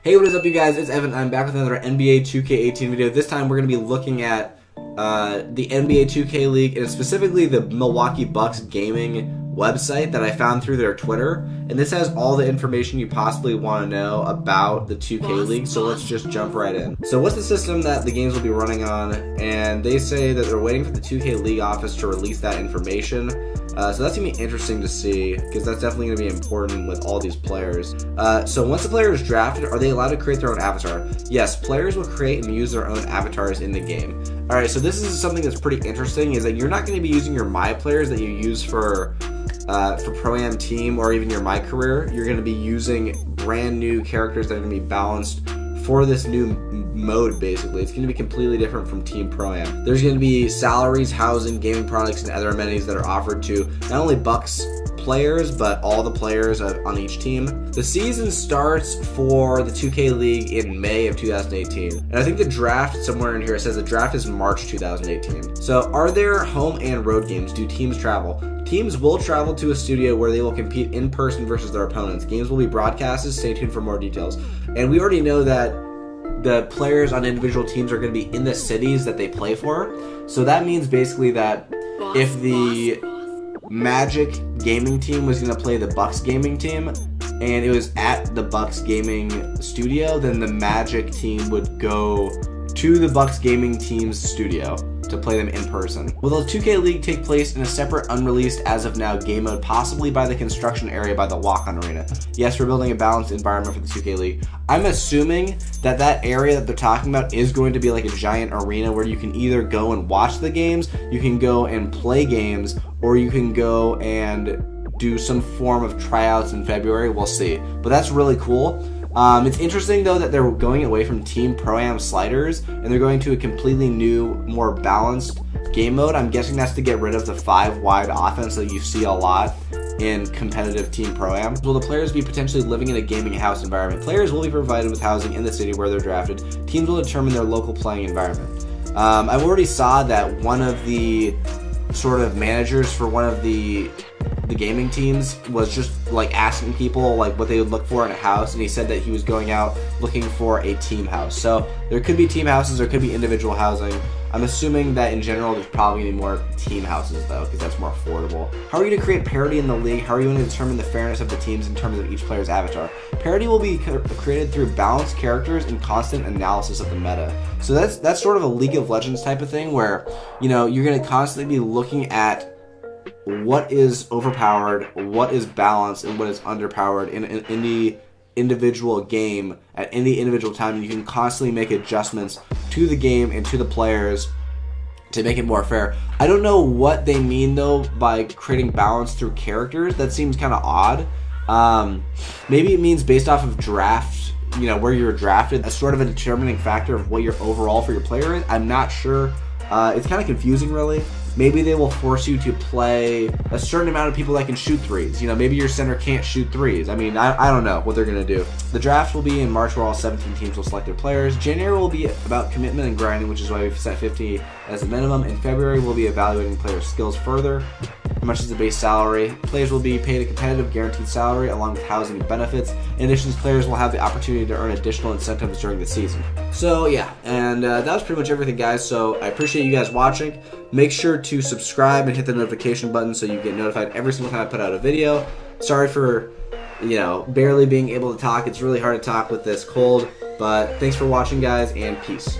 Hey, what is up, you guys? It's Evan. I'm back with another NBA 2K18 video. This time we're going to be looking at the NBA 2K League, and specifically the Milwaukee Bucks gaming website that I found through their Twitter. And this has all the information you possibly want to know about the 2K League, so let's just jump right in. So what's the system that the games will be running on? And they say that they're waiting for the 2K League office to release that information. So that's going to be interesting to see, because that's definitely going to be important with all these players. So once the player is drafted, are they allowed to create their own avatar? Yes, players will create and use their own avatars in the game. Alright, so this is something that's pretty interesting, is that you're not going to be using your My Players that you use for Pro-Am Team or even your My Career. You're going to be using brand new characters that are going to be balanced for this new mode. Basically, it's going to be completely different from Team Pro-Am. There's going to be salaries, housing, gaming products, and other amenities that are offered to not only Bucks players, but all the players on each team. The season starts for the 2K League in May of 2018. And I think the draft, somewhere in here, it says the draft is March 2018. So are there home and road games? Do teams travel? Teams will travel to a studio where they will compete in person versus their opponents. Games will be broadcasted. Stay tuned for more details. And we already know that the players on individual teams are going to be in the cities that they play for. So that means basically that if the Magic gaming team was going to play the Bucks gaming team and it was at the Bucks gaming studio, then the Magic team would go to the Bucks gaming team's studio to play them in person. Will the 2K League take place in a separate, unreleased as of now game mode, possibly by the construction area by the walk-on arena? Yes, we're building a balanced environment for the 2K League. I'm assuming that that area that they're talking about is going to be like a giant arena where you can either go and watch the games, you can go and play games, or you can go and do some form of tryouts in February. We'll see. But that's really cool. It's interesting though that they're going away from Team Pro-Am sliders and they're going to a completely new, more balanced game mode. I'm guessing that's to get rid of the 5-wide offense that you see a lot in competitive Team Pro-Am. Will the players be potentially living in a gaming house environment? Players will be provided with housing in the city where they're drafted. Teams will determine their local playing environment. I've already saw that one of the sort of managers for one of the gaming teams was just like asking people like what they would look for in a house, and he said that he was going out looking for a team house. So there could be team houses, there could be individual housing. I'm assuming that in general there's probably going to be more team houses though, because that's more affordable. How are you going to create parity in the league? How are you going to determine the fairness of the teams in terms of each player's avatar? Parity will be created through balanced characters and constant analysis of the meta. So that's sort of a League of Legends type of thing where, you know, you're going to constantly be looking at what is overpowered, what is balanced, and what is underpowered in the individual game at any individual time. And you can constantly make adjustments to the game and to the players to make it more fair. I don't know what they mean though by creating balance through characters. That seems kind of odd. Maybe it means based off of draft, you know, where you're drafted, as sort of a determining factor of what your overall for your player is. I'm not sure. It's kind of confusing, really. Maybe they will force you to play a certain amount of people that can shoot threes. You know, maybe your center can't shoot threes. I mean, I don't know what they're going to do. The draft will be in March, where all 17 teams will select their players. January will be about commitment and grinding, which is why we've set 50 as a minimum. In February, we'll be evaluating players' skills further. How much is the base salary? Players will be paid a competitive guaranteed salary along with housing and benefits. In addition, players will have the opportunity to earn additional incentives during the season. So yeah, and that was pretty much everything, guys. So I appreciate you guys watching. Make sure to subscribe and hit the notification button so you get notified every single time I put out a video. Sorry for, you know, barely being able to talk. It's really hard to talk with this cold, but thanks for watching, guys, and peace.